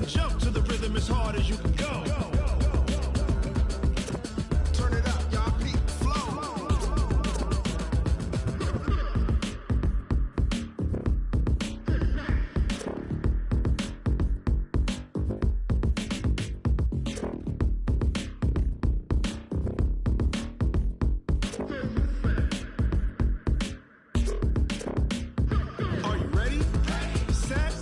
Jump to the rhythm as hard as you can go. Turn it up, y'all. Peak flow. Are you ready? Set.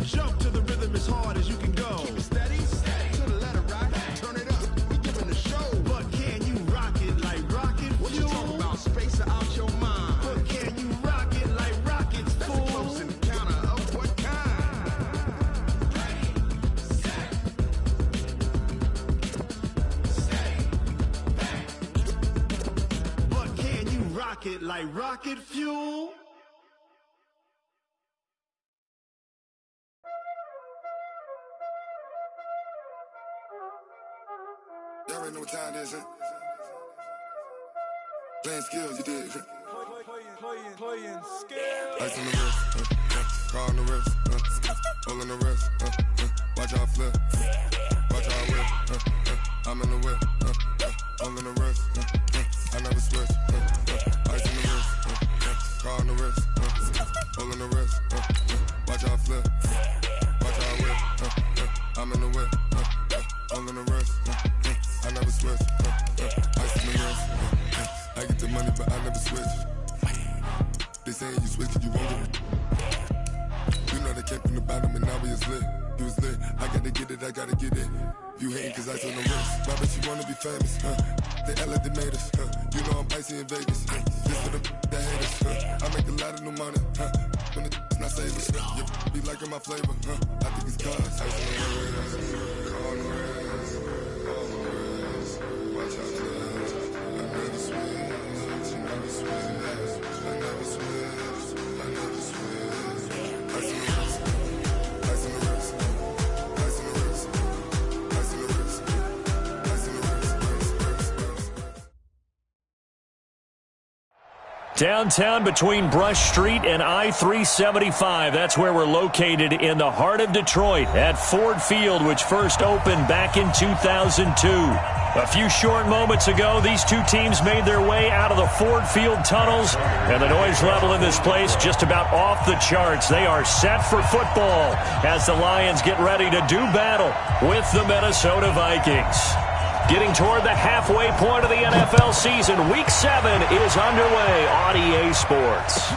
Jump to the rhythm as hard as you can go. Keep it steady. To the letter right. Turn it up. We giving the show. But can you rock it like rocket fuel? What you talking about? Space out your mind. But can you rock it like rockets, fool? That's a close encounter of what kind? Ready, set, stay back. But can you rock it like rocket fuel? Y'all already know what time it is, huh? Playing skills, you did. Playing skills. Ice on the wrist, car on the wrist, hole in the wrist, watch out flip, watch out whip, I'm in the whip, hole in the wrist, I never switch, ice on the wrist, car on the wrist, hole in the wrist, watch out flip, watch out whip, I'm in the whip, hole in the wrist, I never switch, ice on the wrist, I get the money but I never switch. They saying you switch it, you won't get it. You know they came from the bottom and now we is lit. You was lit, I gotta get it, I gotta get it. You hating cause ice on the wrist. Why bet you wanna be famous, They Ella they made us, You know I'm icy in Vegas, This for the that hate us, I make a lot of new money, When it's not savers, be liking my flavor, I think it's cause ice on the wrist, on the wrist, on the wrist. Watch out, cuz I never switch, I never switch. I never switch, I never switch. Ice in the wrist, ice in the wrist, ice in the wrist, ice in the wrist, ice in the wrist. Downtown between Brush Street and I-375. That's where we're located in the heart of Detroit at Ford Field, which first opened back in 2002. A few short moments ago, these two teams made their way out of the Ford Field tunnels, and the noise level in this place just about off the charts. They are set for football as the Lions get ready to do battle with the Minnesota Vikings. Getting toward the halfway point of the NFL season, Week 7 is underway on EA Sports.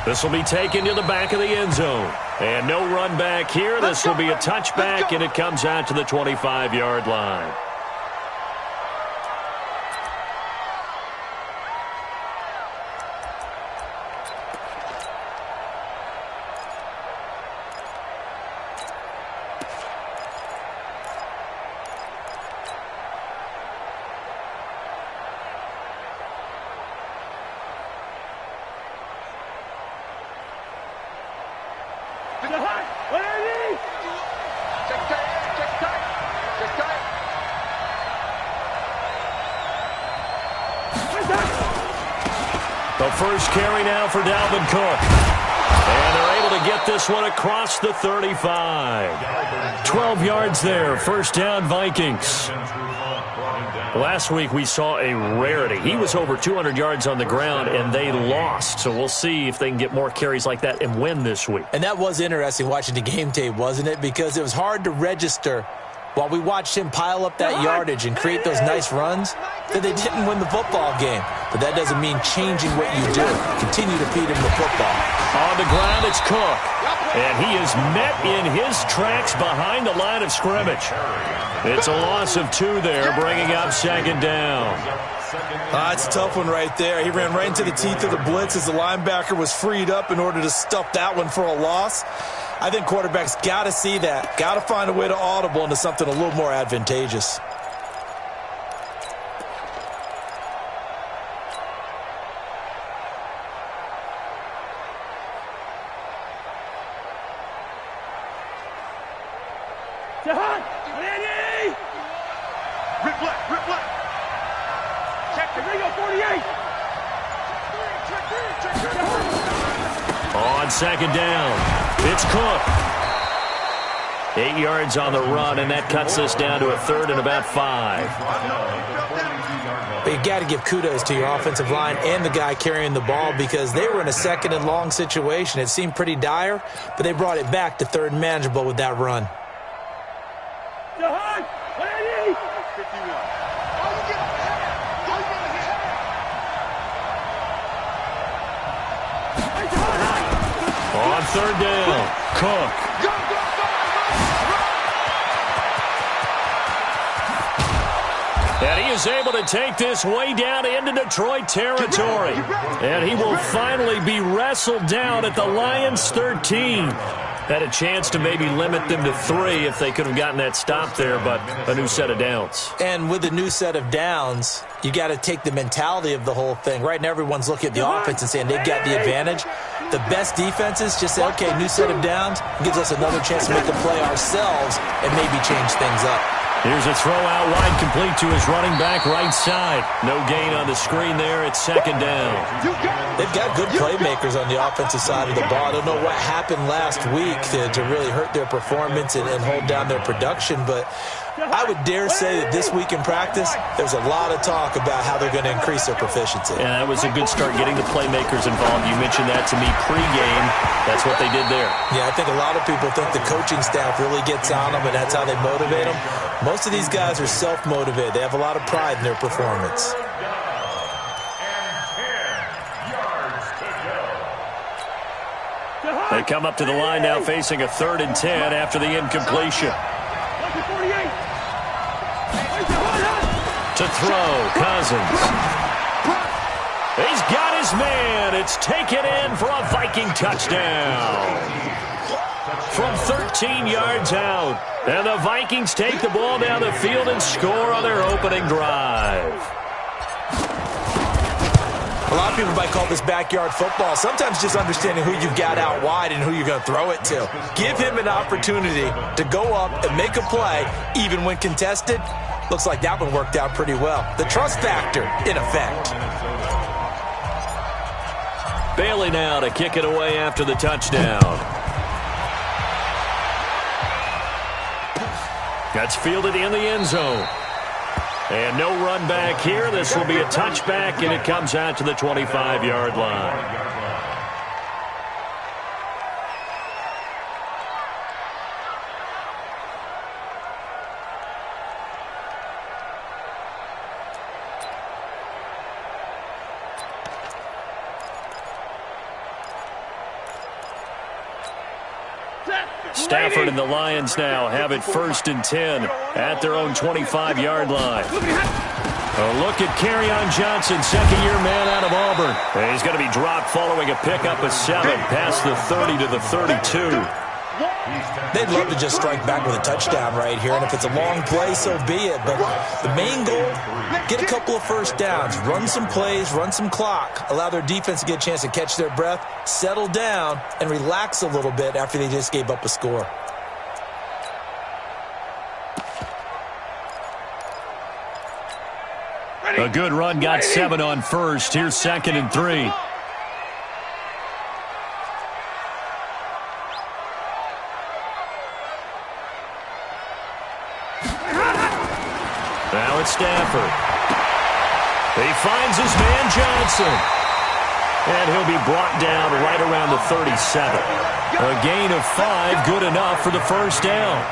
This will be taken to the back of the end zone. And no run back here. This will be a touchback, and it comes out to the 25-yard line. The first carry now for Dalvin Cook. And they're able to get this one across the 35. 12 yards there. First down, Vikings. Last week we saw a rarity. He was over 200 yards on the ground, and they lost. So we'll see if they can get more carries like that and win this week. And that was interesting watching the game tape, wasn't it? Because it was hard to register while we watched him pile up that yardage and create those nice runs that they didn't win the football game. But that doesn't mean changing what you do. Continue to feed him the football. On the ground, it's Cook. And he is met in his tracks behind the line of scrimmage. It's a loss of 2 there, bringing up second down. It's a tough one right there. He ran right into the teeth of the blitz as the linebacker was freed up in order to stuff that one for a loss. I think quarterbacks got to see that. Got to find a way to audible into something a little more advantageous. Rip left. Check the Ringo 48. On second down, it's Cook. 8 yards on the run, and that cuts us down to a third and about 5. But you got to give kudos to your offensive line and the guy carrying the ball because they were in a second and long situation. It seemed pretty dire, but they brought it back to third and manageable with that run. On third down, Cook. And he is able to take this way down into Detroit territory. And he will finally be wrestled down at the Lions' 13. Had a chance to maybe limit them to 3 if they could have gotten that stop there, but a new set of downs. And with a new set of downs, you got to take the mentality of the whole thing. Right now, everyone's looking at the offense and saying they've got the advantage. The best defenses just say, okay, new set of downs, gives us another chance to make a play ourselves and maybe change things up. Here's a throw out wide, complete to his running back right side. No gain on the screen there. It's second down. They've got good playmakers on the offensive side of the ball. I don't know what happened last week to really hurt their performance and hold down their production, but I would dare say that this week in practice, there's a lot of talk about how they're going to increase their proficiency. And that was a good start getting the playmakers involved. You mentioned that to me pregame. That's what they did there. Yeah, I think a lot of people think the coaching staff really gets on them, and that's how they motivate them. Most of these guys are self-motivated. They have a lot of pride in their performance. They come up to the line now facing a 3rd and 10 after the incompletion. To throw, Cousins. He's got his man. It's taken in for a Viking touchdown. From 13 yards out. And the Vikings take the ball down the field and score on their opening drive. A lot of people might call this backyard football. Sometimes just understanding who you've got out wide and who you're going to throw it to. Give him an opportunity to go up and make a play, even when contested. Looks like that one worked out pretty well. The trust factor, in effect. Bailey now to kick it away after the touchdown. That's fielded in the end zone. And no run back here. This will be a touchback, and it comes out to the 25-yard line. Stafford and the Lions now have it 1st and 10 at their own 25-yard line. A look at Kerryon Johnson, second-year man out of Auburn. And he's going to be dropped following a pickup of 7 past the 30 to the 32. They'd love to just strike back with a touchdown right here, and if it's a long play, so be it. But the main goal, get a couple of first downs, run some plays, run some clock, allow their defense to get a chance to catch their breath, settle down, and relax a little bit after they just gave up a score. A good run, got 7 on first. Here's 2nd and 3. Now it's Stafford. He finds his man Johnson. And he'll be brought down right around the 37. A gain of 5, good enough for the first down.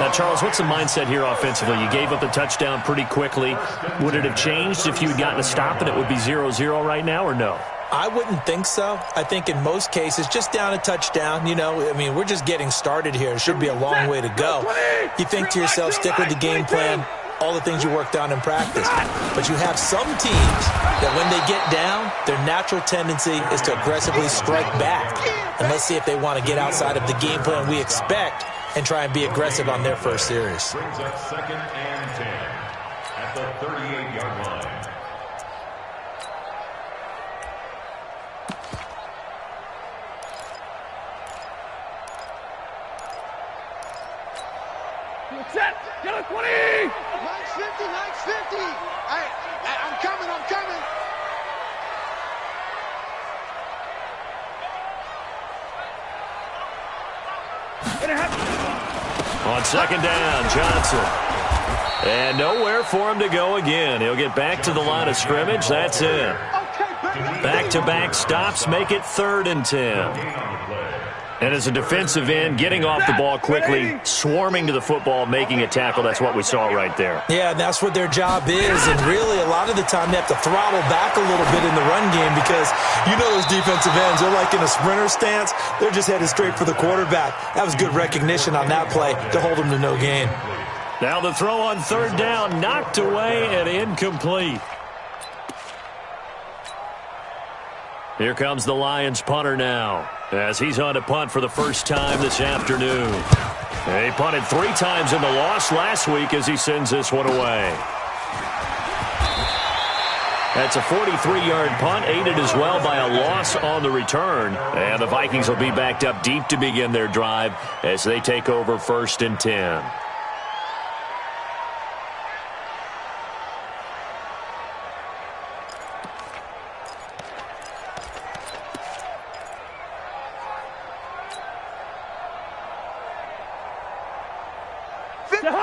Now, Charles, what's the mindset here offensively? You gave up the touchdown pretty quickly. Would it have changed if you had gotten a stop and it would be 0-0 right now, or no? I wouldn't think so. I think in most cases, just down a touchdown, you know, I mean, we're just getting started here. It should be a long way to go. You think to yourself, stick with the game plan, all the things you worked on in practice. But you have some teams that when they get down, their natural tendency is to aggressively strike back. And let's see if they want to get outside of the game plan we expect and try and be aggressive on their first series. Brings up 2nd and 10 at the 38-yard line. Set. Get a 20. Nice 50, nice 50. I'm coming, I'm coming. On second down, Johnson. And nowhere for him to go again. He'll get back to the line of scrimmage. That's it. Back-to-back stops make it 3rd and 10. And as a defensive end, getting off the ball quickly, swarming to the football, making a tackle, that's what we saw right there. Yeah, and that's what their job is. And really, a lot of the time, they have to throttle back a little bit in the run game because you know those defensive ends, they're like in a sprinter stance. They're just headed straight for the quarterback. That was good recognition on that play to hold them to no gain. Now the throw on 3rd down, knocked away and incomplete. Here comes the Lions punter now, as he's on to punt for the first time this afternoon. He punted 3 times in the loss last week as he sends this one away. That's a 43-yard punt, aided as well by a loss on the return. And the Vikings will be backed up deep to begin their drive as they take over 1st and 10.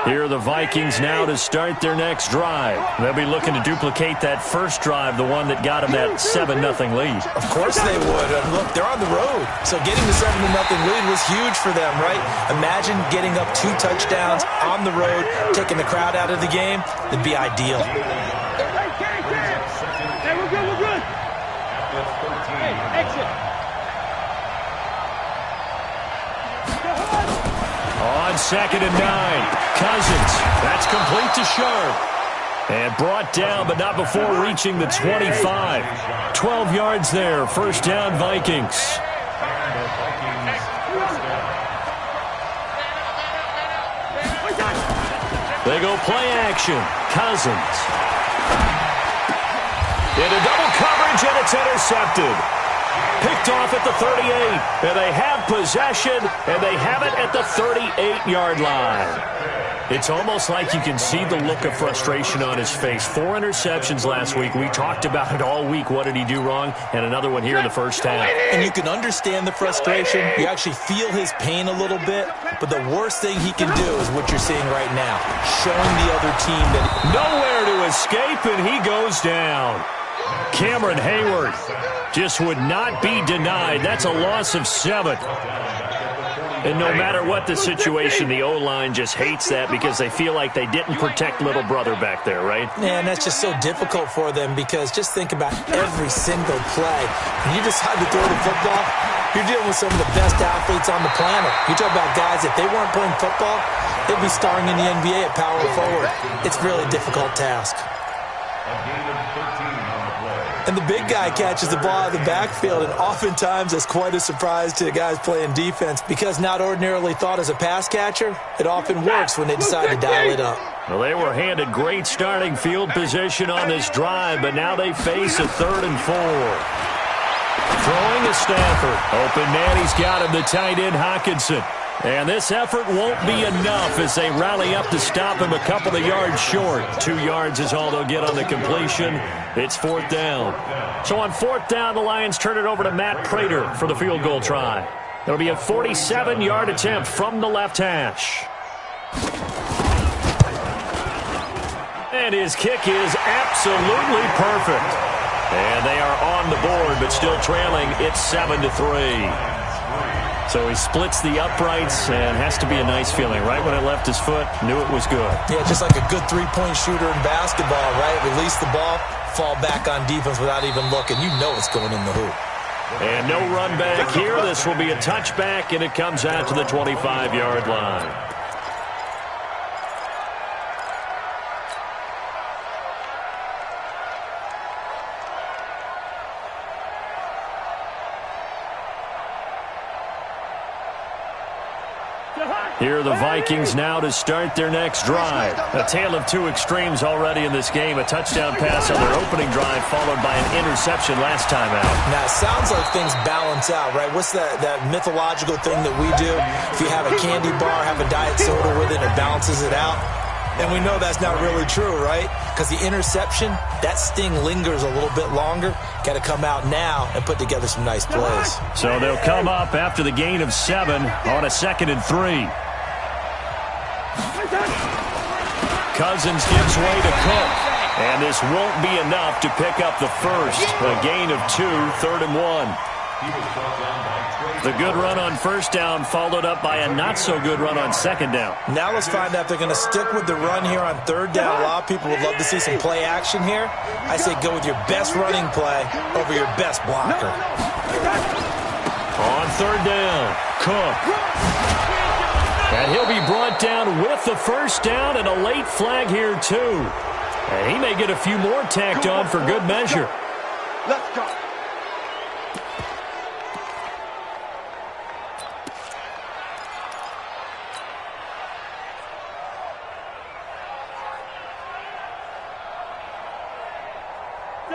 Here are the Vikings now to start their next drive. They'll be looking to duplicate that first drive, the one that got them that 7-0 lead. Of course they would. Look, they're on the road. So getting the 7-0 lead was huge for them, right? Imagine getting up 2 touchdowns on the road, taking the crowd out of the game. It'd be ideal. Hey, we're good, we're good. Hey, exit. On 2nd and 9, Cousins. That's complete to Sharp. And brought down, but not before reaching the 25. 12 yards there. First down, Vikings. They go play action. Cousins. Into double coverage, and it's intercepted. Picked off at the 38, and they have possession, and they have it at the 38-yard line. It's almost like you can see the look of frustration on his face. 4 interceptions last week. We talked about it all week. What did he do wrong? And another one here in the first half. And you can understand the frustration. You actually feel his pain a little bit. But the worst thing he can do is what you're seeing right now, showing the other team that nowhere to escape, and he goes down. Cameron Hayward just would not be denied. That's a loss of 7. And no matter what the situation, the O-line just hates that because they feel like they didn't protect little brother back there, right? Yeah, and that's just so difficult for them because just think about every single play. When you decide to throw the football, you're dealing with some of the best athletes on the planet. You talk about guys, if they weren't playing football, they'd be starring in the NBA at power forward. It's a really difficult task. And the big guy catches the ball out of the backfield, and oftentimes that's quite a surprise to the guys playing defense because not ordinarily thought as a pass catcher, it often works when they decide to dial it up. Well, they were handed great starting field position on this drive, but now they face a 3rd and 4. Throwing to Stafford. Open man, he's got him, the tight end Hockenson. And this effort won't be enough as they rally up to stop him a couple of yards short. 2 yards is all they'll get on the completion. It's 4th down. So on 4th down, the Lions turn it over to Matt Prater for the field goal try. It'll be a 47-yard attempt from the left hash. And his kick is absolutely perfect. And they are on the board, but still trailing. It's 7-3. So he splits the uprights, and has to be a nice feeling. Right when it left his foot, knew it was good. Yeah, just like a good three-point shooter in basketball, right? Release the ball, fall back on defense without even looking. You know it's going in the hoop. And no run back here. This will be a touchback, and it comes out to the 25-yard line. Here are the Vikings now to start their next drive. A tale of 2 extremes already in this game. A touchdown pass on their opening drive followed by an interception last time out. Now, it sounds like things balance out, right? What's that mythological thing that we do? If you have a candy bar, have a diet soda with it, it balances it out. And we know that's not really true, right? Because the interception, that sting lingers a little bit longer. Got to come out now and put together some nice plays. So they'll come up after the gain of 7 on a 2nd and 3. Cousins gives way to Cook. And this won't be enough to pick up the first. A gain of 2, 3rd and 1. The good run on first down followed up by a not-so-good run on 2nd down. Now let's find out if they're going to stick with the run here on 3rd down. A lot of people would love to see some play action here. I say go with your best running play over your best blocker. On 3rd down, Cook. And he'll be brought down with the first down and a late flag here, too. And he may get a few more tacked on for good measure. Let's go.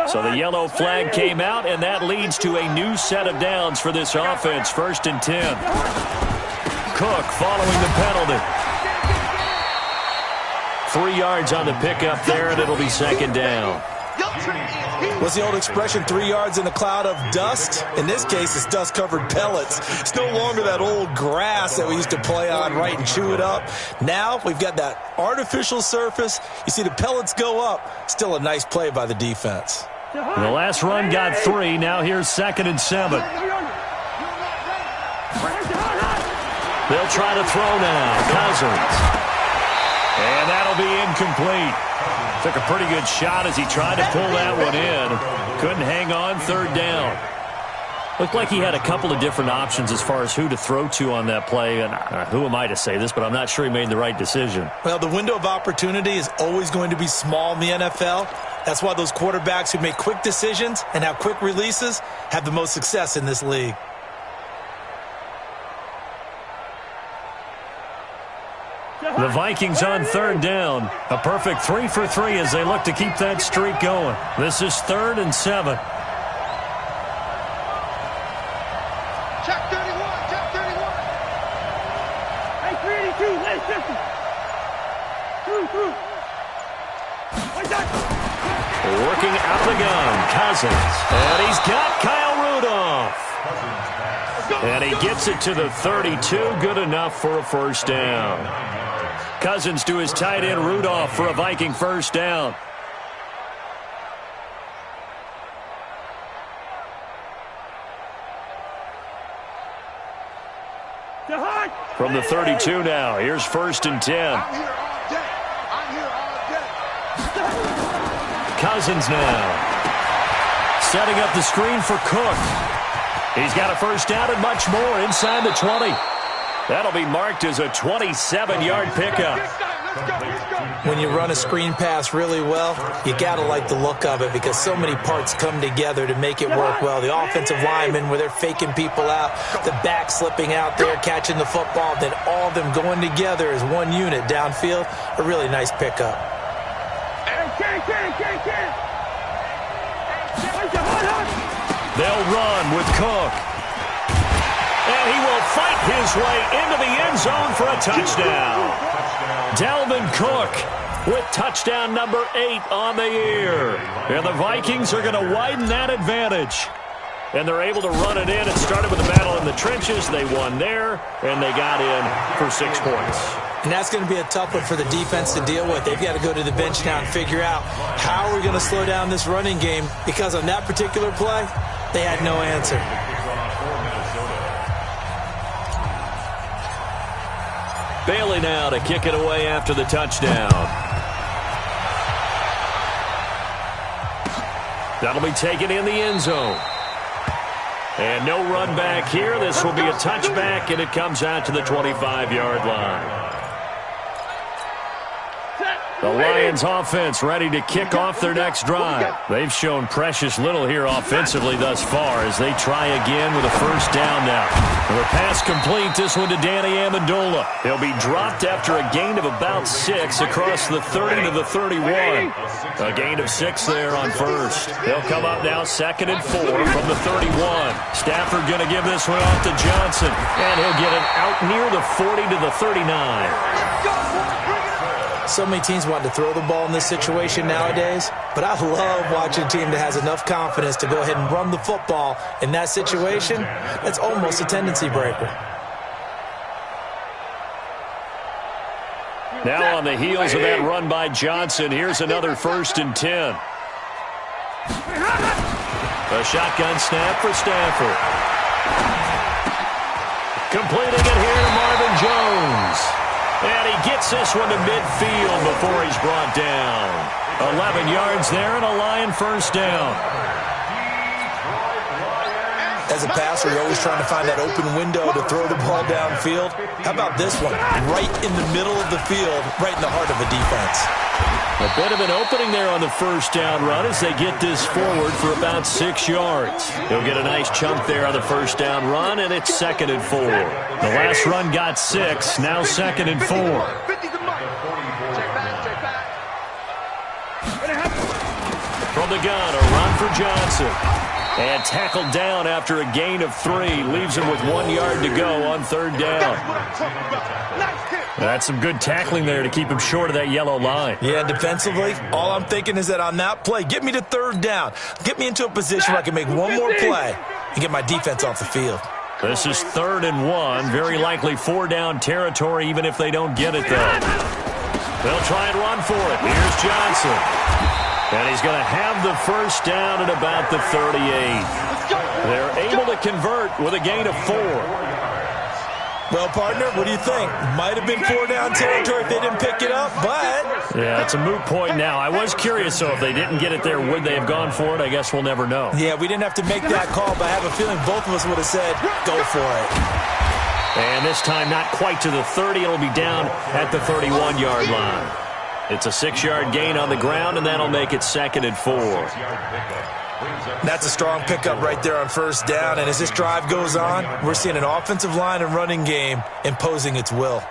So the yellow flag came out, and that leads to a new set of downs for this offense. 1st and 10. Cook following the penalty. 3 yards on the pickup there, and it'll be 2nd down. What's the old expression, 3 yards in a cloud of dust? In this case, it's dust-covered pellets. It's no longer that old grass that we used to play on, right, and chew it up. Now we've got that artificial surface. You see the pellets go up. Still a nice play by the defense. The last run got 3. Now here's 2nd and 7. They'll try to throw now. Cousins. And that'll be incomplete. Took a pretty good shot as he tried to pull that one in. Couldn't hang on. 3rd down. Looked like he had a couple of different options as far as who to throw to on that play. And who am I to say this, but I'm not sure he made the right decision. Well, the window of opportunity is always going to be small in the NFL. That's why those quarterbacks who make quick decisions and have quick releases have the most success in this league. The Vikings on 3rd down. A perfect 3 for 3 as they look to keep that streak going. This is 3rd and 7. Check 31, check 31. Hey, 382, let's 50. Through. Working out the gun, Cousins. And he's got Kyle Rudolph. And he gets it to the 32. Good enough for a first down. Cousins to his tight end Rudolph for a Viking first down. From the 32 now, here's 1st and 10. I'm here all day. Cousins now. Setting up the screen for Cook. He's got a first down and much more inside the 20. That'll be marked as a 27-yard pickup. When you run a screen pass really well, you got to like the look of it because so many parts come together to make it work well. The offensive linemen, where they're faking people out, the back slipping out there, catching the football, then all of them going together as one unit downfield, a really nice pickup. They'll run with Cook. And he will fight his way into the end zone for a touchdown. Dalvin Cook with touchdown number 8 on the year. And the Vikings are going to widen that advantage. And they're able to run it in. It started with a battle in the trenches. They won there, and they got in for 6 points. And that's going to be a tough one for the defense to deal with. They've got to go to the bench now and figure out how are we going to slow down this running game, because on that particular play, they had no answer. Bailey now to kick it away after the touchdown. That'll be taken in the end zone. And no run back here. This will be a touchback, and it comes out to the 25-yard line. The Lions offense ready to kick off their next drive. They've shown precious little here offensively thus far as they try again with a first down now. The pass complete, this one to Danny Amendola. He'll be dropped after a gain of about 6 across the 30 to the 31. A gain of 6 there on first. They'll come up now 2nd and 4 from the 31. Stafford going to give this one off to Johnson, and he'll get it out near the 40 to the 39. So many teams want to throw the ball in this situation nowadays, but I love watching a team that has enough confidence to go ahead and run the football in that situation. That's almost a tendency breaker. Now on the heels of that run by Johnson, here's another 1st and 10. A shotgun snap for Stafford. Completing it here to Marvin Jones. And he gets this one to midfield before he's brought down. 11 yards there and a Lion 1st down. As a passer, you're always trying to find that open window to throw the ball downfield. How about this one? Right in the middle of the field, right in the heart of the defense. A bit of an opening there on the 1st down run as they get this forward for about 6 yards. He'll get a nice chunk there on the 1st down run, and it's 2nd and 4. The last run got 6, now 2nd and 4. From the gun, a run for Johnson. And tackled down after a gain of 3. Leaves him with 1 yard to go on 3rd down. That's some good tackling there to keep him short of that yellow line. Yeah, defensively, all I'm thinking is that on that play, get me to 3rd down. Get me into a position where I can make one more play and get my defense off the field. This is 3rd and 1. Very likely 4-down territory even if they don't get it, though. They'll try and run for it. Here's Johnson. And he's going to have the 1st down at about the 38. They're able to convert with a gain of 4. Well, partner, what do you think? Might have been 4-down territory if they didn't pick it up, but... Yeah, it's a moot point now. I was curious, so if they didn't get it there, would they have gone for it? I guess we'll never know. Yeah, we didn't have to make that call, but I have a feeling both of us would have said, go for it. And this time not quite to the 30. It'll be down at the 31-yard line. It's a 6-yard gain on the ground, and that'll make it 2nd and 4. That's a strong pickup right there on 1st down, and as this drive goes on, we're seeing an offensive line and running game imposing its will.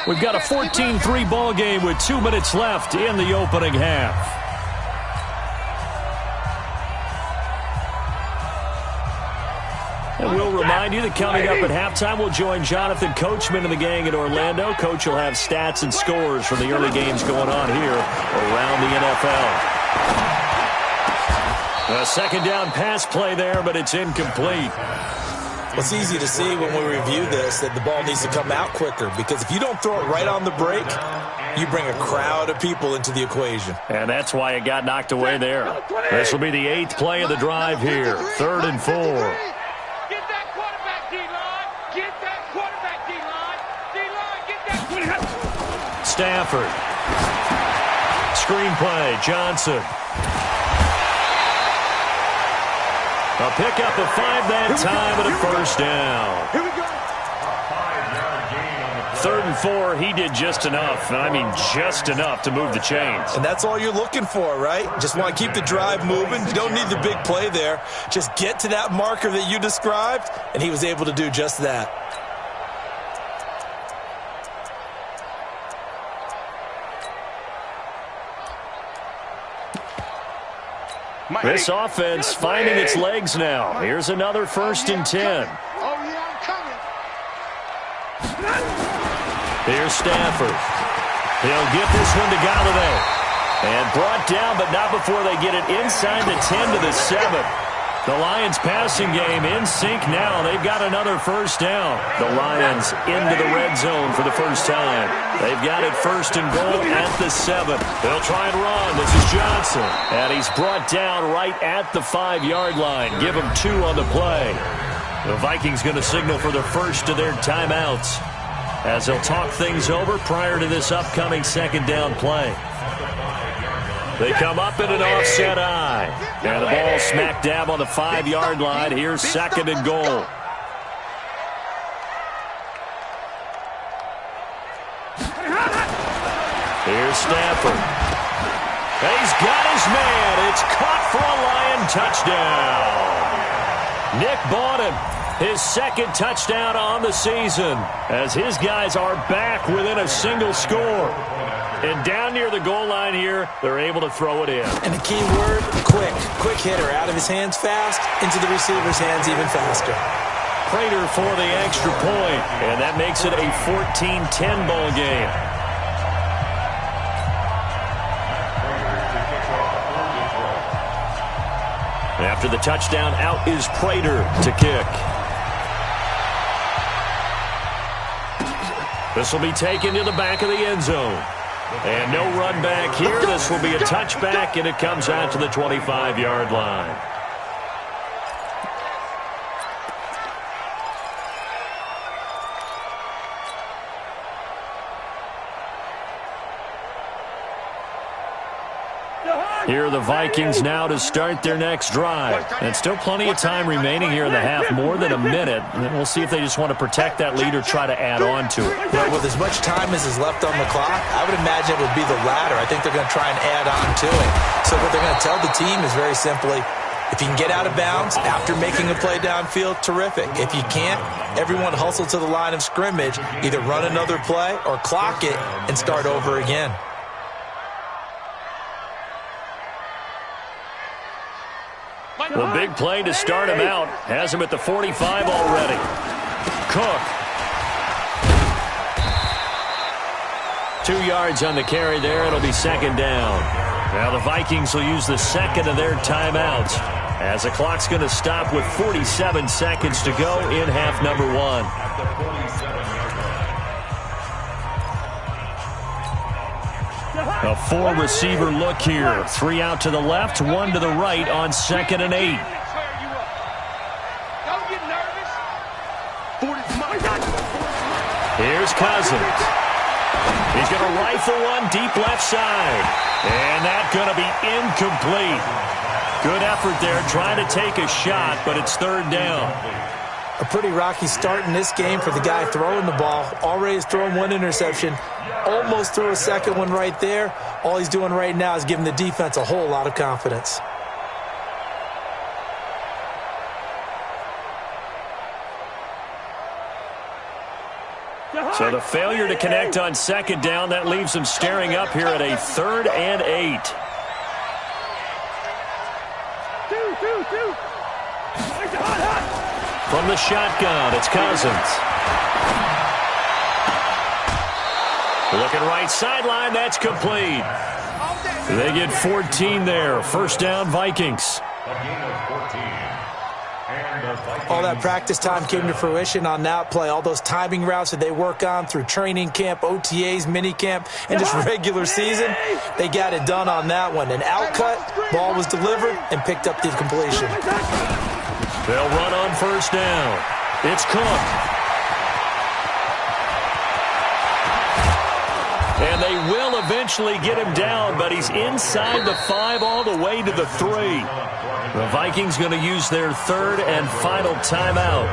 We've got a 14-3 ball game with 2 minutes left in the opening half. And we'll remind you that coming up at halftime, we'll join Jonathan Coachman and the gang in Orlando. Coach will have stats and scores from the early games going on here around the NFL. A 2nd down pass play there, but it's incomplete. Well, it's easy to see when we review this that the ball needs to come out quicker, because if you don't throw it right on the break, you bring a crowd of people into the equation. And that's why it got knocked away there. This will be the 8th play of the drive here, 3rd and 4. Stafford. Screenplay, Johnson. A pickup of 5 that time and a 1st down. 3rd and 4, he did just enough, and I mean just enough to move the chains. And that's all you're looking for, right? Just want to keep the drive moving. You don't need the big play there. Just get to that marker that you described, and he was able to do just that. This offense finding its legs now. Here's another 1st and 10. Oh, yeah, I'm coming. Here's Stafford. He'll get this one to Galladay. And brought down, but not before they get it inside the 10 to the 7. The Lions passing game in sync now. They've got another 1st down. The Lions into the red zone for the first time. They've got it 1st and goal at the 7. They'll try and run. This is Johnson. And he's brought down right at the 5-yard line. Give him 2 on the play. The Vikings going to signal for the first of their timeouts as they'll talk things over prior to this upcoming 2nd down play. They come up in an offset eye. And the ball smack dab on the 5-yard line. Here's 2nd and goal. Here's Stafford. He's got his man. It's caught for a Lion touchdown. Nick bought him. His second touchdown on the season as his guys are back within a single score. And down near the goal line here, they're able to throw it in. And the key word, quick. Quick hitter. Out of his hands fast, into the receiver's hands even faster. Prater for the extra point, and that makes it a 14-10 ball game. After the touchdown, out is Prater to kick. This will be taken to the back of the end zone. And no run back here. This will be a touchback, and it comes out to the 25-yard line. Here are the Vikings now to start their next drive. And still plenty of time remaining here in the half, more than a minute. And we'll see if they just want to protect that lead or try to add on to it. Well, with as much time as is left on the clock, I would imagine it would be the latter. I think they're going to try and add on to it. So what they're going to tell the team is very simply, if you can get out of bounds after making a play downfield, terrific. If you can't, everyone hustle to the line of scrimmage, either run another play or clock it and start over again. The big play to start him out has him at the 45 already. Cook. 2 yards on the carry there. It'll be second down. Now the Vikings will use the second of their timeouts as the clock's going to stop with 47 seconds to go in half number one. A four-receiver look here. 3 out to the left, 1 to the right on 2nd and 8. Here's Cousins. He's going to rifle one deep left side. And that's going to be incomplete. Good effort there trying to take a shot, but it's third down. A pretty rocky start in this game for the guy throwing the ball. Already has thrown one interception. Almost threw a second one right there. All he's doing right now is giving the defense a whole lot of confidence. So the failure to connect on second down, that leaves them staring up here at a 3rd and 8. From the shotgun, it's Cousins. Looking right sideline, that's complete. They get 14 there. First down, Vikings. All that practice time came to fruition on that play. All those timing routes that they work on through training camp, OTAs, minicamp, and just regular season, they got it done on that one. An outcut, ball was delivered, and picked up the completion. They'll run on first down. It's Cook. And they will eventually get him down, but he's inside the 5 all the way to the 3. The Vikings going to use their 3rd and final timeout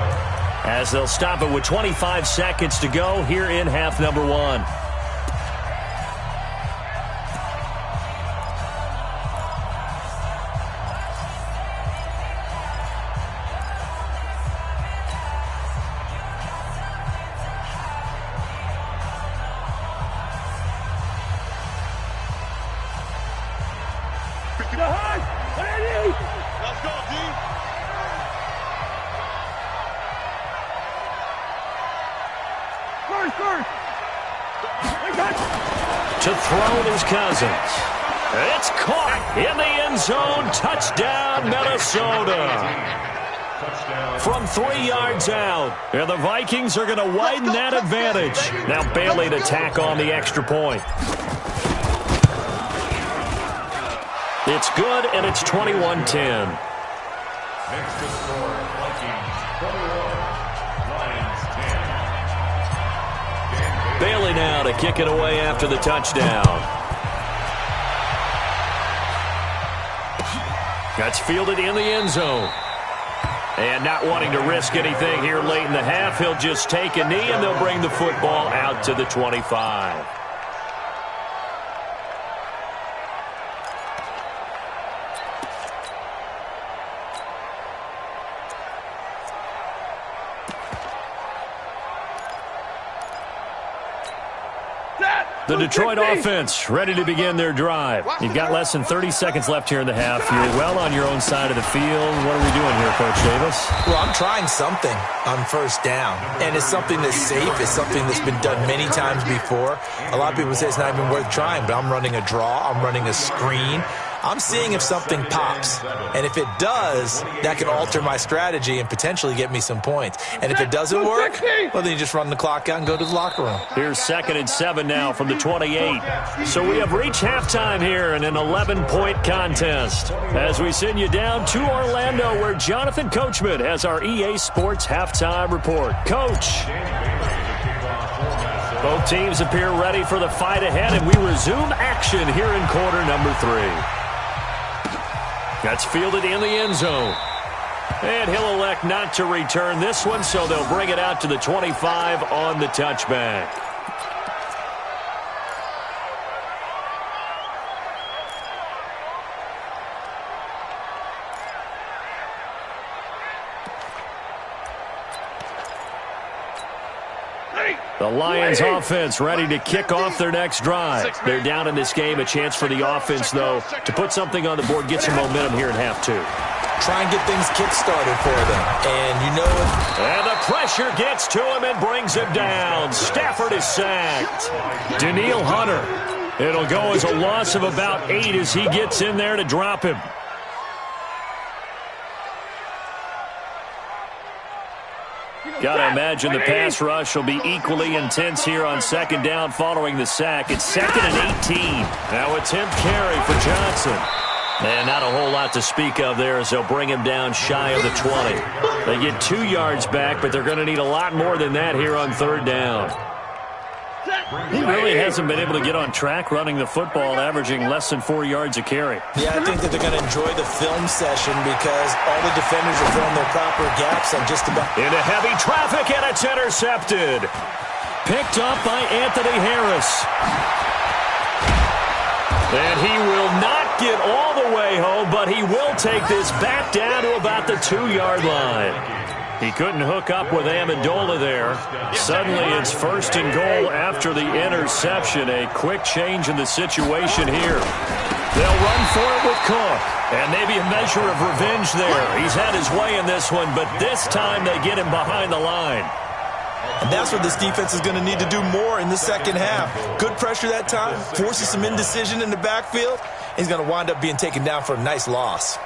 as they'll stop it with 25 seconds to go here in half number one. To throw is Cousins. It's caught in the end zone. Touchdown, Minnesota. From 3 yards out. And the Vikings are going to widen that advantage. Now Bailey to tack on the extra point. It's good, and it's 21-10. Next to score, Vikings 21, Lions 10. Bailey now to kick it away after the touchdown. That's fielded in the end zone. And not wanting to risk anything here late in the half, he'll just take a knee, and they'll bring the football out to the 25. The Detroit offense ready to begin their drive. You've got less than 30 seconds left here in the half. You're well on your own side of the field. What are we doing here, Coach Davis? Well, I'm trying something on first down, and it's something that's safe. It's something that's been done many times before. A lot of people say it's not even worth trying, but I'm running a draw. I'm running a screen. I'm seeing if something pops, and if it does, that can alter my strategy and potentially get me some points. And if it doesn't work, well, then you just run the clock out and go to the locker room. Here's 2nd and 7 now from the 28. So we have reached halftime here in an 11-point contest as we send you down to Orlando, where Jonathan Coachman has our EA Sports halftime report. Coach. Both teams appear ready for the fight ahead, and we resume action here in quarter number 3. That's fielded in the end zone. And he'll elect not to return this one, so they'll bring it out to the 25 on the touchback. The Lions offense ready to kick off their next drive. They're down in this game. A chance for the offense, though, to put something on the board, get some momentum here in half 2. Try and get things kick-started for them. And you know it. And the pressure gets to him and brings him down. Stafford is sacked. Danielle Hunter. It'll go as a loss of about 8 as he gets in there to drop him. Gotta imagine the pass rush will be equally intense here on 2nd down following the sack. It's 2nd and 18. Now attempt carry for Johnson. And not a whole lot to speak of there as they'll bring him down shy of the 20. They get 2 yards back, but they're going to need a lot more than that here on 3rd down. He really hasn't been able to get on track running the football, averaging less than 4 yards a carry. Yeah, I think that they're going to enjoy the film session because all the defenders are throwing their proper gaps on just about. Into heavy traffic, and it's intercepted. Picked up by Anthony Harris. And he will not get all the way home, but he will take this back down to about the 2-yard line. He couldn't hook up with Amendola there. Suddenly it's 1st and goal after the interception. A quick change in the situation here. They'll run for it with Cook. And maybe a measure of revenge there. He's had his way in this one, but this time they get him behind the line. And that's what this defense is going to need to do more in the second half. Good pressure that time, forces some indecision in the backfield. He's going to wind up being taken down for a nice loss.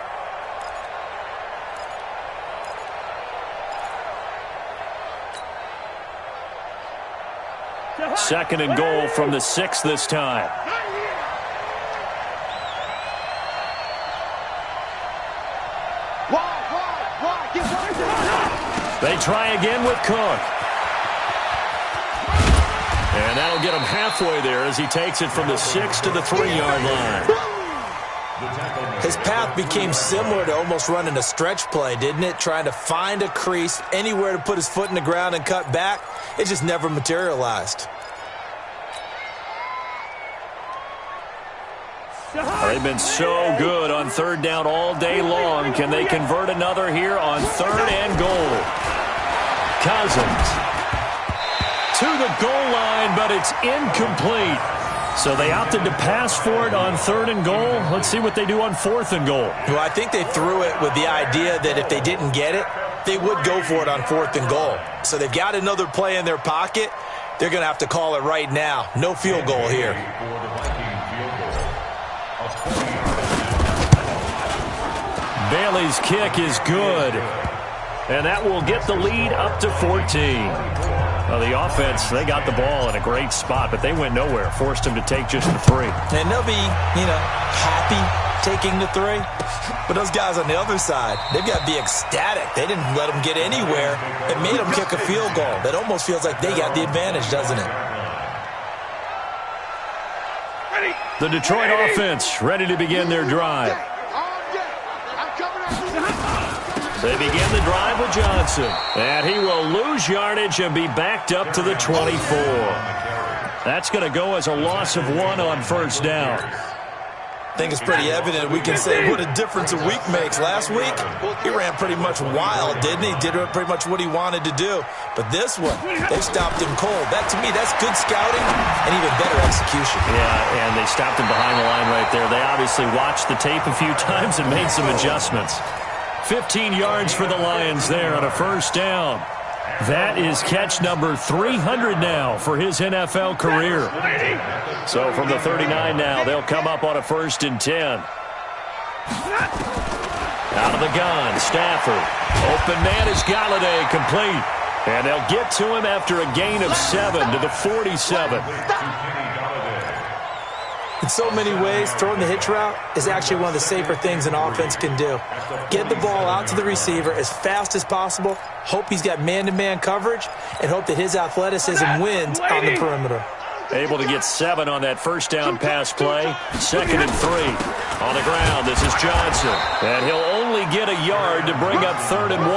Second and goal from the 6 this time. They try again with Cook. And that'll get him halfway there as he takes it from the 6 to the 3-yard line. His path became similar to almost running a stretch play, didn't it? Trying to find a crease, anywhere to put his foot in the ground and cut back. It just never materialized. They've been so good on 3rd down all day long. Can they convert another here on 3rd and goal? Cousins to the goal line, but it's incomplete. So they opted to pass for it on 3rd and goal. Let's see what they do on 4th and goal. Well, I think they threw it with the idea that if they didn't get it, they would go for it on 4th and goal. So they've got another play in their pocket. They're going to have to call it right now. No field goal here. Bailey's kick is good. And that will get the lead up to 14. Well, the offense, they got the ball in a great spot, but they went nowhere. Forced them to take just the 3. And they'll be, happy taking the 3. But those guys on the other side, they've got to be ecstatic. They didn't let them get anywhere. It made them kick a field goal. That almost feels like they got the advantage, doesn't it? The Detroit offense ready to begin their drive. They begin the drive with Johnson. And he will lose yardage and be backed up to the 24. That's going to go as a loss of 1 on 1st down. think it's pretty evident. We can say what a difference a week makes. Last week, he ran pretty much wild, didn't he? Did pretty much what he wanted to do. But this one, they stopped him cold. That, to me, that's good scouting and even better execution. Yeah, and they stopped him behind the line right there. They obviously watched the tape a few times and made some adjustments. 15 yards for the Lions there on a first down. That is catch number 300 now for his NFL career. So from the 39 now, they'll come up on a 1st and 10. Out of the gun, Stafford. Open man is Galladay, complete. And they'll get to him after a gain of 7 to the 47. In so many ways, throwing the hitch route is actually one of the safer things an offense can do. Get the ball out to the receiver as fast as possible, hope he's got man-to-man coverage, and hope that his athleticism wins on the perimeter. Able to get 7 on that first down pass play. 2nd and 3. On the ground, this is Johnson. And he'll only get a yard to bring up 3rd and 1.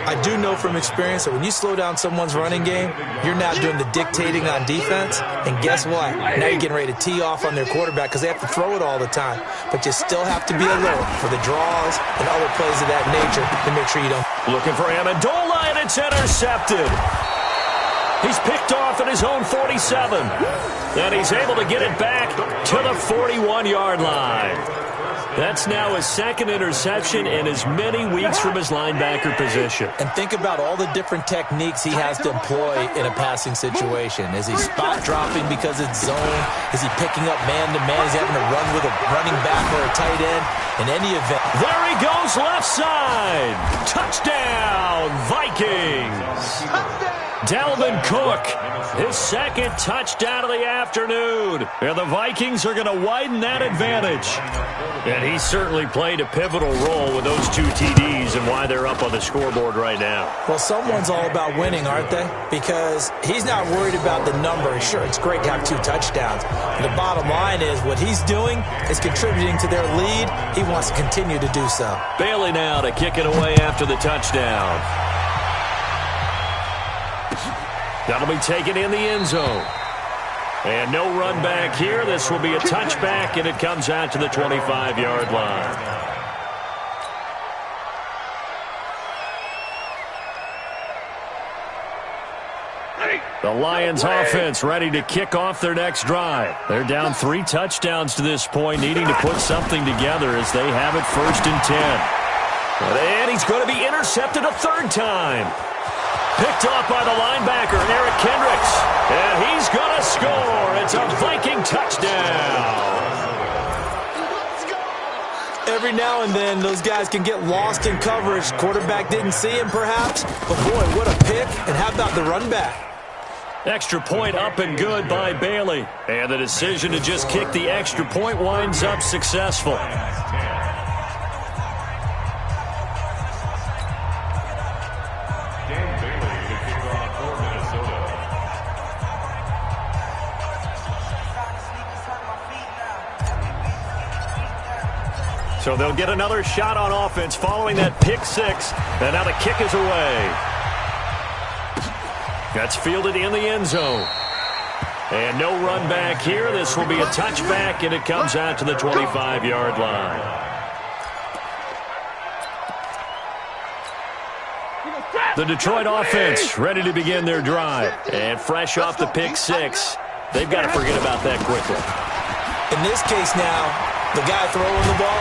I do know from experience that when you slow down someone's running game, you're not doing the dictating on defense. And guess what? Now you're getting ready to tee off on their quarterback because they have to throw it all the time. But you still have to be alert for the draws and other plays of that nature to make sure you don't. Looking for Amendola, and it's intercepted. He's picked off at his own 47. And he's able to get it back to the 41-yard line. That's now his 2nd interception in as many weeks from his linebacker position. And think about all the different techniques he has to employ in a passing situation. Is he spot dropping because it's zone? Is he picking up man-to-man? Is he having to run with a running back or a tight end? In any event. There he goes, left side. Touchdown, Vikings. Dalvin Cook, his 2nd touchdown of the afternoon. And the Vikings are going to widen that advantage. And he certainly played a pivotal role with those 2 TDs and why they're up on the scoreboard right now. Well, someone's all about winning, aren't they? Because he's not worried about the number. Sure, it's great to have 2 touchdowns. The bottom line is what he's doing is contributing to their lead. He wants to continue to do so. Bailey now to kick it away after the touchdown. That'll be taken in the end zone. And no run back here. This will be a touchback, and it comes out to the 25-yard line. The Lions offense ready to kick off their next drive. They're down 3 touchdowns to this point, needing to put something together as they have it 1st and 10. And he's going to be intercepted a 3rd time. Picked off by the linebacker, Eric Kendricks. And he's going to score. It's a Viking touchdown. Every now and then, those guys can get lost in coverage. Quarterback didn't see him, perhaps. But, boy, what a pick. And how about the run back? Extra point up and good by Bailey. And the decision to just kick the extra point winds up successful. So they'll get another shot on offense following that pick 6. And now the kick is away. That's fielded in the end zone. And no run back here. This will be a touchback, and it comes out to the 25-yard line. The Detroit offense ready to begin their drive. And fresh off the pick 6, they've got to forget about that quickly. In this case now, the guy throwing the ball,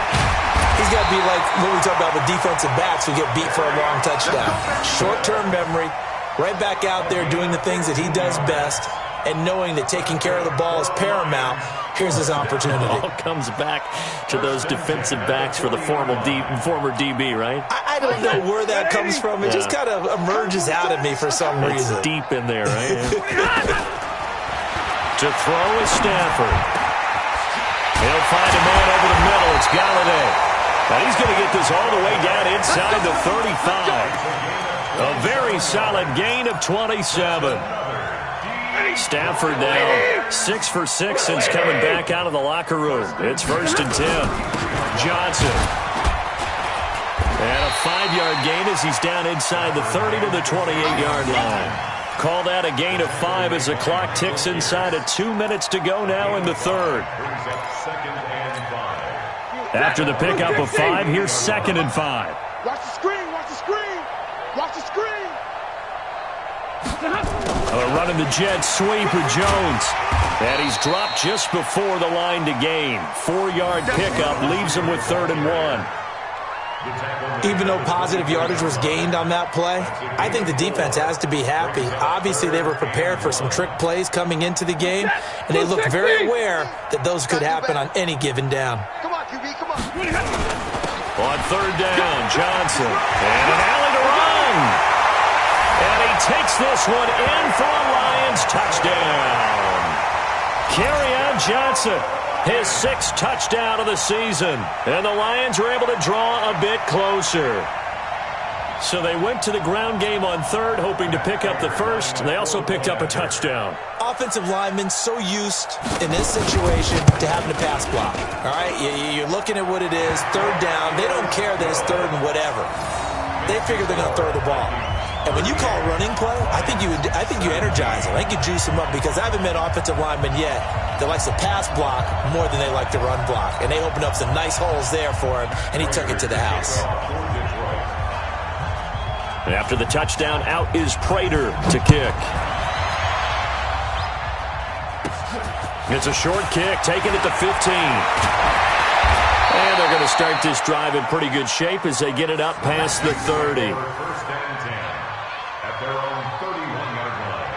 he's got to be like when we talk about the defensive backs who get beat for a long touchdown. Short-term memory, right back out there doing the things that he does best, and knowing that taking care of the ball is paramount. Here's his opportunity. It all comes back to those defensive backs for the former DB, right? I don't know where that comes from. It just kind of emerges out of me for some reason. It's deep in there, right? To throw is Stafford. He'll find a man over the middle. It's Galladay. And he's going to get this all the way down inside the 35. A very solid gain of 27. Stafford now 6 for 6 since coming back out of the locker room. It's 1st and 10. Johnson. And a 5-yard gain as he's down inside the 30 to the 28-yard line. Call that a gain of 5 as the clock ticks inside of 2 minutes to go now in the third. After the pickup of 5, here's 2nd and 5. Watch the screen, watch the screen, watch the screen. Running the jet sweep with Jones. And he's dropped just before the line to gain. 4-yard pickup leaves him with 3rd and 1. Even though positive yardage was gained on that play, I think the defense has to be happy. Obviously, they were prepared for some trick plays coming into the game, and they looked very aware that those could happen on any given down. Come on, QB, come on. On 3rd down, Johnson. And an alley to run. And he takes this one in for a Lions touchdown. Kerryon Johnson, his 6th touchdown of the season. And the Lions were able to draw a bit closer. So they went to the ground game on 3rd, hoping to pick up the 1st. They also picked up a touchdown. Offensive linemen so used in this situation to having to pass block. All right, you're looking at what it is, 3rd down. They don't care that it's 3rd and whatever. They figure they're going to throw the ball. And when you call running play, I think you energize them. I think you juice them up, because I haven't met offensive linemen yet that likes to pass block more than they like to run block. And they opened up some nice holes there for him, and he took it to the house. After the touchdown, out is Prater to kick. It's a short kick, taking it to 15. And they're going to start this drive in pretty good shape as they get it up past the 30. Their own 31-yard line.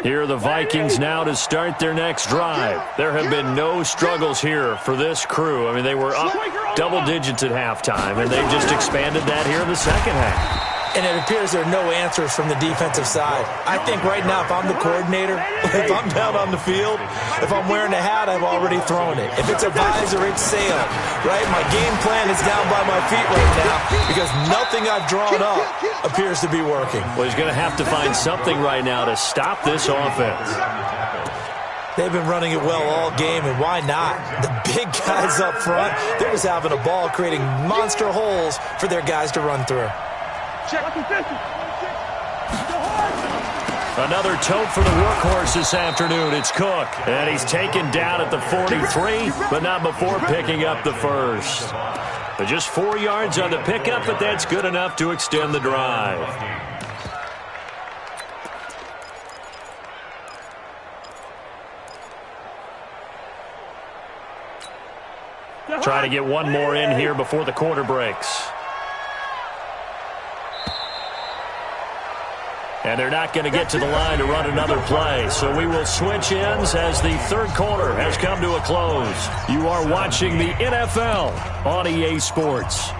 Here are the Vikings now to start their next drive. There have been no struggles here for this crew. I mean, they were up double digits at halftime, and they've just expanded that here in the second half. And it appears there are no answers from the defensive side. I think right now, if I'm the coordinator, if I'm down on the field, if I'm wearing a hat, I've already thrown it. If it's a visor, it's sailed, right? My game plan is down by my feet right now, because nothing I've drawn up appears to be working. Well, he's going to have to find something right now to stop this offense. They've been running it well all game, and why not? The big guys up front, they're just having a ball, creating monster holes for their guys to run through. Another tote for the workhorse this afternoon. It's Cook. And he's taken down at the 43, but not before picking up the 1st. But just 4 yards on the pickup, but that's good enough to extend the drive. Try to get one more in here before the quarter breaks. And they're not going to get to the line to run another play. So we will switch ends as the 3rd quarter has come to a close. You are watching the NFL on EA Sports.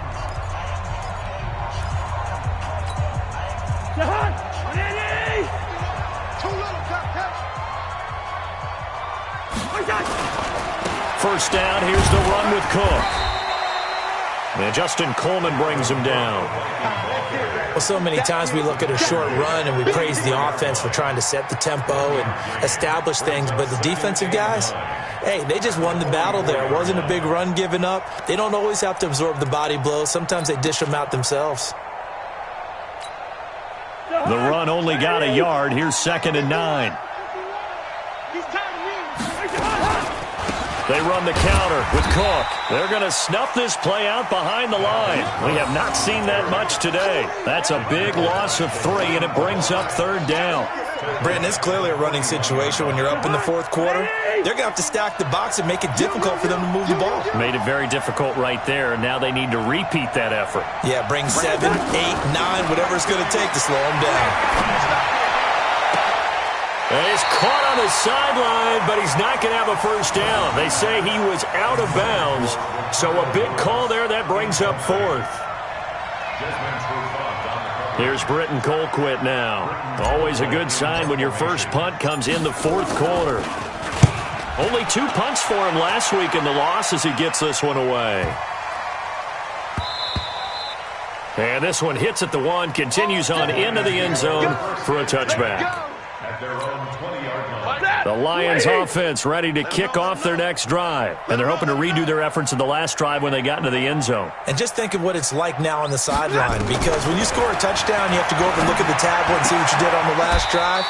First down, here's the run with Cook. And Justin Coleman brings him down. Well, so many times we look at a short run and we praise the offense for trying to set the tempo and establish things, but the defensive guys, hey, they just won the battle there. It wasn't a big run given up. They don't always have to absorb the body blows. Sometimes they dish them out themselves. The run only got a yard. Here's 2nd and 9. They run the counter with Cook. They're going to snuff this play out behind the line. We have not seen that much today. That's a big loss of 3, and it brings up 3rd down. Brenton, it's clearly a running situation when you're up in the 4th quarter. They're going to have to stack the box and make it difficult for them to move the ball. Made it very difficult right there, and now they need to repeat that effort. Yeah, bring 7, 8, 9, whatever it's going to take to slow them down. And he's caught on the sideline, but he's not going to have a first down. They say he was out of bounds, so a big call there. That brings up 4th. Here's Britton Colquitt now. Always a good sign when your first punt comes in the 4th quarter. Only 2 punts for him last week in the loss as he gets this one away. And this one hits at the 1, continues on into the end zone for a touchback. At their own 20-yard line. The Lions offense ready to kick off their next drive. And they're hoping to redo their efforts in the last drive when they got into the end zone. And just think of what it's like now on the sideline, because when you score a touchdown, you have to go over and look at the tablet and see what you did on the last drive.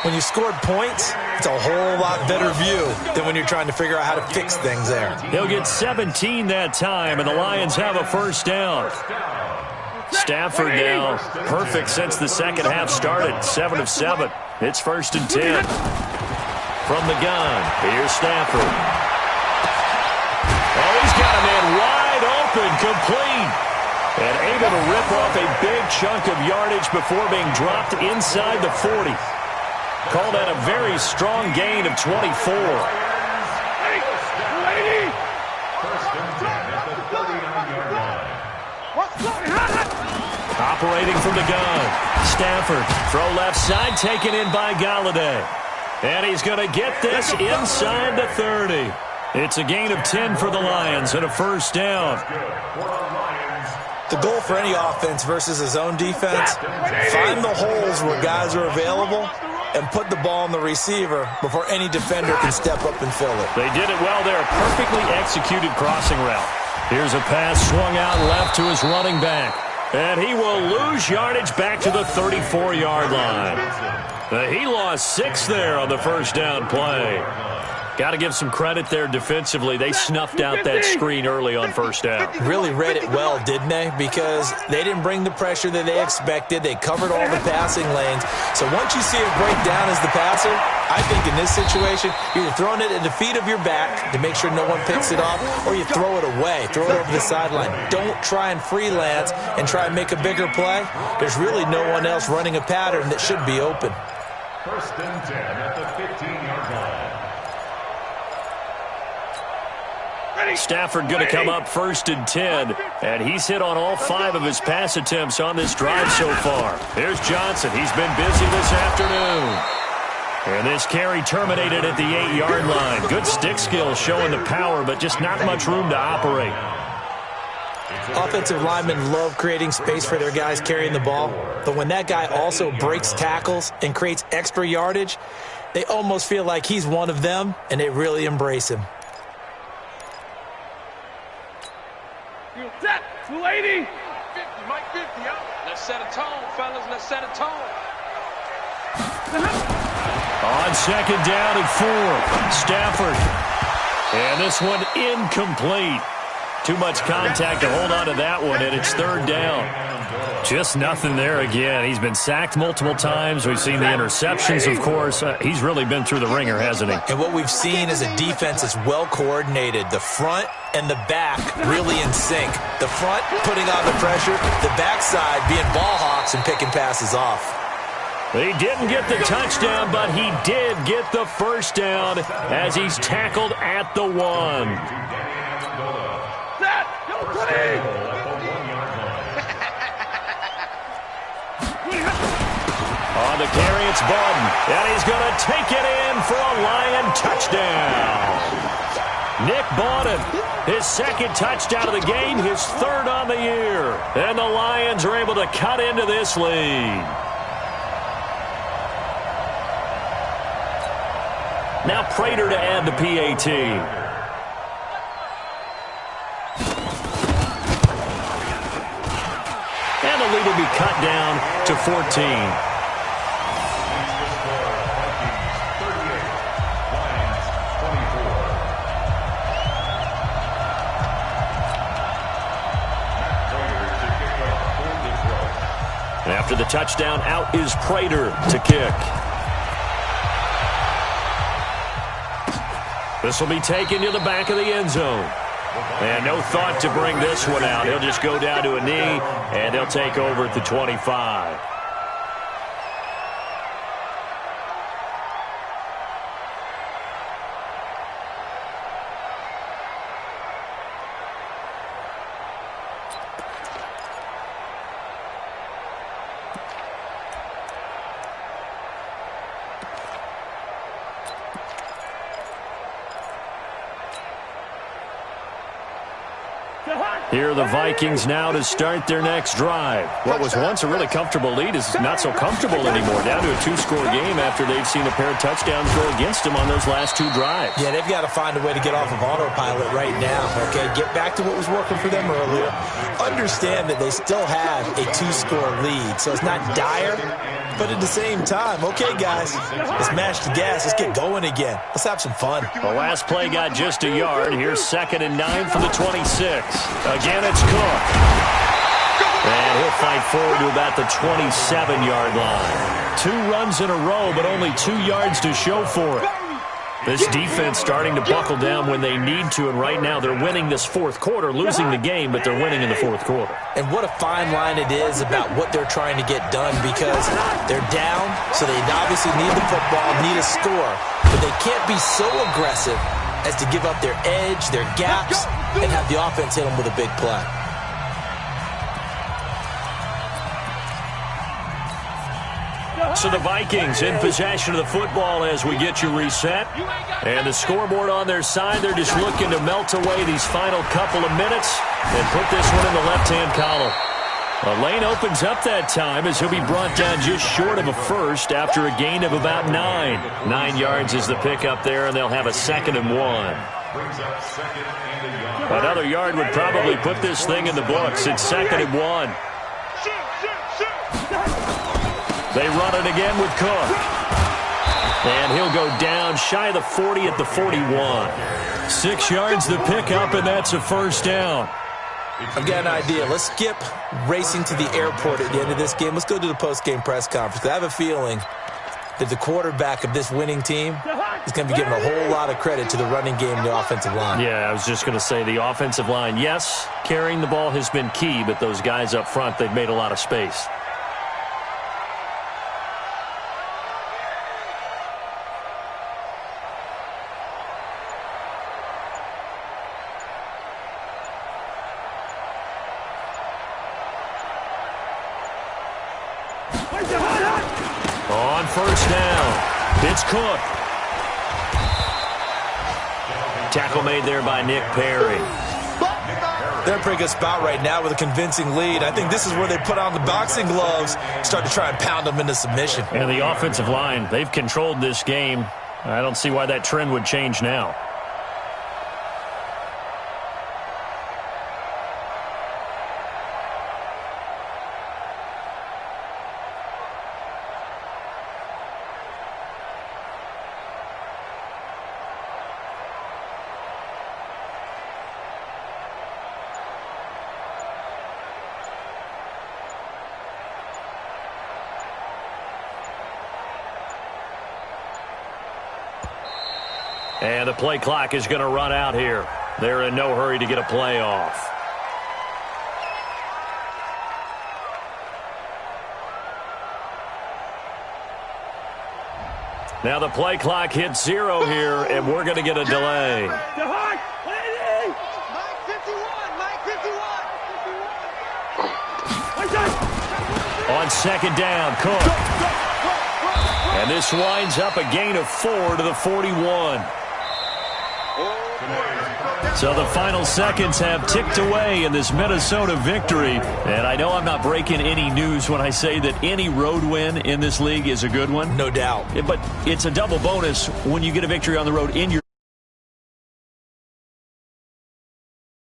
When you scored points, it's a whole lot better view than when you're trying to figure out how to fix things there. He'll get 17 that time, and the Lions have a first down. Stafford now perfect since the second half started, 7 of 7. It's 1st and 10. From the gun, here's Stafford. Oh, he's got a man wide open, complete. And able to rip off a big chunk of yardage before being dropped inside the 40. Called that a very strong gain of 24. First and 10 at the 39-yard line. Operating from the gun. Stafford, throw left side, taken in by Galladay. And he's going to get this inside the 30. It's a gain of 10 for the Lions and a first down. The goal for any offense versus a zone defense, find the holes where guys are available and put the ball on the receiver before any defender can step up and fill it. They did it well there. Perfectly executed crossing route. Here's a pass swung out left to his running back. And he will lose yardage back to the 34-yard line. He lost 6 there on the first down play. Got to give some credit there defensively. They snuffed out that screen early on first down. Really read it well, didn't they? Because they didn't bring the pressure that they expected. They covered all the passing lanes. So once you see it break down as the passer, I think in this situation, you're throwing it at the feet of your back to make sure no one picks it off, or you throw it away, throw it over the sideline. Don't try and freelance and try and make a bigger play. There's really no one else running a pattern that should be open. First and 10 at the 15-yard line. Stafford going to come up 1st and 10, and he's hit on all 5 of his pass attempts on this drive so far. Here's Johnson. He's been busy this afternoon. And this carry terminated at the 8-yard line. Good stick skills showing the power, but just not much room to operate. Offensive linemen love creating space for their guys carrying the ball, but when that guy also breaks tackles and creates extra yardage, they almost feel like he's one of them, and they really embrace him. Set, 280. 50, Mike 50, yo. Let's set a tone, fellas. Let's set a tone. On second down and 4, Stafford. And this one incomplete. Too much contact to hold on to that one, and it's 3rd down. Just nothing there again. He's been sacked multiple times. We've seen the interceptions, of course. He's really been through the ringer, hasn't he? And what we've seen is a defense that's well coordinated. The front and the back really in sync. The front putting on the pressure, the backside being ball hawks and picking passes off. He didn't get the touchdown, but he did get the first down as he's tackled at the 1. Set, 220. On the carry, it's Bowden, and he's going to take it in for a Lion touchdown. Nick Bowden, his 2nd touchdown of the game, his 3rd on the year. And the Lions are able to cut into this lead. Now Prater to add the PAT. And the lead will be cut down to 14. After the touchdown, out is Prater to kick. This will be taken to the back of the end zone. And no thought to bring this one out. He'll just go down to a knee, and they'll take over at the 25. Here are the Vikings now to start their next drive. What was once a really comfortable lead is not so comfortable anymore. Down to a 2-score game after they've seen a pair of touchdowns go against them on those last 2 drives. Yeah, they've got to find a way to get off of autopilot right now, okay? Get back to what was working for them earlier. Understand that they still have a 2-score lead, so it's not dire, but at the same time, okay, guys, let's mash the gas. Let's get going again. Let's have some fun. The last play got just a yard. Here's 2nd and 9 from the 26. Again, it's Cook. And he'll fight forward to about the 27-yard line. 2 runs in a row, but only 2 yards to show for it. This defense starting to buckle down when they need to, and right now they're winning this 4th quarter, losing the game, but they're winning in the 4th quarter. And what a fine line it is about what they're trying to get done, because they're down, so they obviously need the football, need a score, but they can't be so aggressive as to give up their edge, their gaps, and have the offense hit them with a big play. So the Vikings in possession of the football as we get you reset. And the scoreboard on their side, they're just looking to melt away these final couple of minutes and put this one in the left-hand column. A lane opens up that time as he'll be brought down just short of a first after a gain of about 9. 9 yards is the pickup there, and they'll have a 2nd and 1. Another yard would probably put this thing in the books. It's 2nd and 1. They run it again with Cook. And he'll go down shy of the 40 at the 41. 6 yards the pickup, and that's a first down. I've got an idea. Let's skip racing to the airport at the end of this game. Let's go to the post-game press conference. I have a feeling that the quarterback of this winning team is going to be giving a whole lot of credit to the running game and the offensive line. Yeah, I was just going to say the offensive line, yes, carrying the ball has been key, but those guys up front, they've made a lot of space. On first down, it's Cook. Tackle made there by Nick Perry. They're in a pretty good spot right now with a convincing lead. I think this is where they put on the boxing gloves, start to try and pound them into submission. And the offensive line, they've controlled this game. I don't see why that trend would change now. And the play clock is going to run out here. They're in no hurry to get a play off. Now the play clock hits 0 here, and we're going to get a delay. Mike 51, Mike 51. On 2nd down, Cook. And this winds up a gain of 4 to the 41. So the final seconds have ticked away in this Minnesota victory. And I know I'm not breaking any news when I say that any road win in this league is a good one. No doubt. But it's a double bonus when you get a victory on the road in your